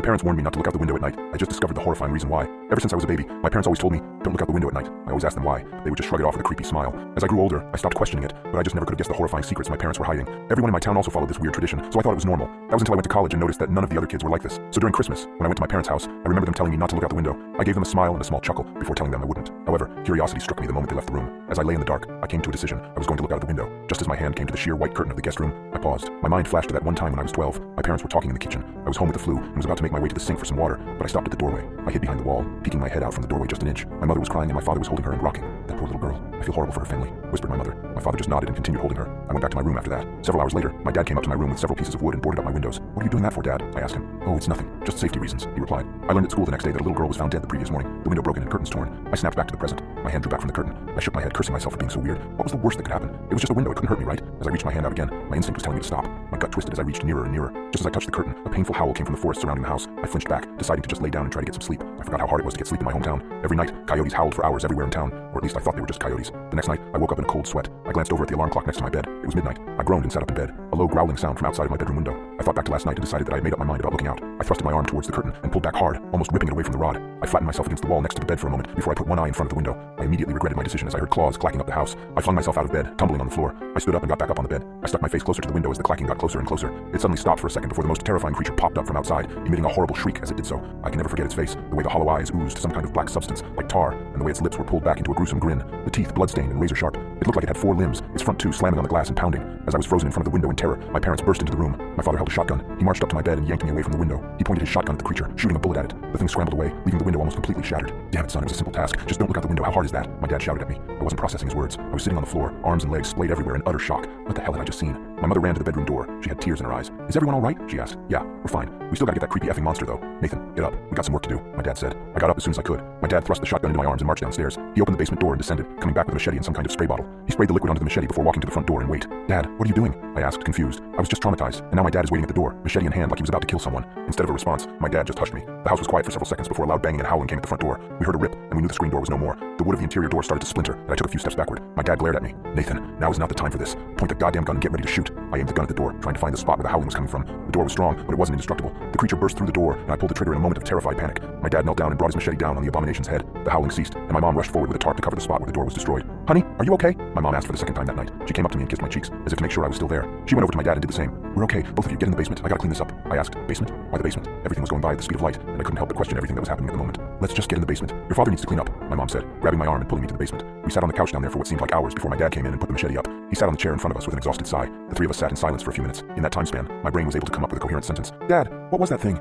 parents warned me not to look out the window at night. I just discovered the horrifying reason why. Ever since I was a baby, my parents always told me, don't look out the window at night. I always asked them why. They would just shrug it off with a creepy smile. As I grew older, I stopped questioning it, but I just never could have guessed the horrifying secrets my parents were hiding. Everyone in my town also followed this weird tradition, so I thought it was normal. That was until I went to college and noticed that none of the other kids were like this. So during Christmas, when I went to my parents' house, I remember them telling me not to look out the window. I gave them a smile and a small chuckle before telling them I wouldn't. However, curiosity struck me the moment they left the room. As I lay in the dark, I came to a decision. I was going to look out the window. Just as my hand came to the sheer white curtain of the guest room, I paused. My mind flashed to that one time when I was 12. My parents were talking in the kitchen. I was home with the flu and was about to make my way to the sink for some water, but I stopped at the doorway. I hid behind the wall, peeking my head out from the doorway just an inch. My mother was crying and my father was holding her and rocking. That poor little girl. I feel horrible for her family, whispered my mother. My father just nodded and continued holding her. I went back to my room after that. Several hours later, my dad came up to my room with several pieces of wood and boarded up my windows. What are you doing that for, Dad? I asked him. Oh, it's nothing. Just safety reasons, he replied. I learned at school the next day that a little girl was found dead the previous morning, the window broken and curtains torn. I snapped back to the present. My hand drew back from the curtain. I shook my head, cursing myself for being so weird. What was the worst that could happen? It was just a window. It couldn't hurt me, right? As I reached my hand out again, my instinct was telling me to stop. My gut twisted as I reached nearer and nearer. Just as I touched the curtain, a painful howl came from the forest surrounding the house. I flinched back, deciding to just lay down and try to get some sleep. I forgot how hard it was to get sleep in my hometown. Every night, coyotes howled for hours everywhere in town, or at least I thought they were just coyotes. The next night, I woke up in a cold sweat. I glanced over at the alarm clock next to my bed. It was midnight. I groaned and sat up in bed. A low growling sound from outside of my bedroom window. I thought back to last night and decided that I had made up my mind about looking out. I thrusted my arm towards the curtain and pulled back hard, almost ripping it away from the rod. I flattened myself against the wall next to the bed for a moment before I put one eye in front of the window. I immediately regretted my decision as I heard claws clacking up the house. I flung myself out of bed, tumbling on the floor. I stood up and got back up on the bed. I stuck my face closer to the window as the clacking got closer and closer. It suddenly stopped for a second before the most terrifying creature popped up from outside, emitting a horrible shriek as it did so. I can never forget its face, the way the hollow eyes oozed some kind of black substance, like tar, and the way its lips were pulled back into a gruesome grin, the teeth bloodstained and razor sharp. It looked like it had 4 limbs, its front 2 slamming on the glass and pounding. As I was frozen in front of the window in terror, my parents burst into the room. My father held a shotgun. He marched up to my bed and yanked me away from the window. He pointed his shotgun at the creature, shooting a bullet at it. The thing scrambled away, leaving the window almost completely shattered. Damn it, son, it was a simple task. Just don't look out the window. How hard is that? My dad shouted at me. I wasn't processing his words. I was sitting on the floor, arms and legs splayed everywhere in utter shock. What the hell had I just seen? My mother ran to the bedroom door. She had tears in her eyes. Is everyone all right? She asked. Yeah, we're fine. We still gotta get that creepy effing monster though. Nathan, get up. We got some work to do, my dad said. I got up as soon as I could. My dad thrust the shotgun into my arms and marched downstairs. He opened the basement door and descended, coming back with a machete and some kind of spray bottle. He sprayed the liquid onto the machete before walking to the front door and wait. Dad, what are you doing? I asked, confused. I was just traumatized, and now my dad is waiting at the door, machete in hand like he was about to kill someone. Instead of a response, my dad just hushed me. The house was quiet for several seconds before a loud banging and howling came at the front door. We heard a rip, and we knew the screen door was no more. The wood of the interior door started to splinter, and I took a few steps backward. My dad glared at me. Nathan, now is not the time for this. Point the goddamn gun and get ready to shoot. I aimed the gun at the door, trying to find the spot where the howling was coming from. The door was strong, but it wasn't indestructible. The creature burst through the door, and I pulled the trigger in a moment of terrified panic. My dad knelt down and brought his machete down on the abomination's head. The howling ceased, and my mom rushed forward with a tarp to cover the spot where the door was destroyed. Honey, are you okay? My mom asked for the second time that night. She came up to me and kissed my cheeks, as if to make sure I was still there. She went over to my dad and did the same. We're okay. Both of you, get in the basement. I gotta clean this up. I asked. Basement? Why the basement? Everything was going by at the speed of light, and I couldn't help but question everything that was happening at the moment. Let's just get in the basement. Your father needs to clean up, my mom said, grabbing my arm and pulling me to the basement. We sat on the couch down there for what seemed like hours before my dad came in and put the machete up. He sat on the chair in front of us with an exhausted sigh. The three of us sat in silence for a few minutes. In that time span, my brain was able to come up with a coherent sentence. Dad, what was that thing?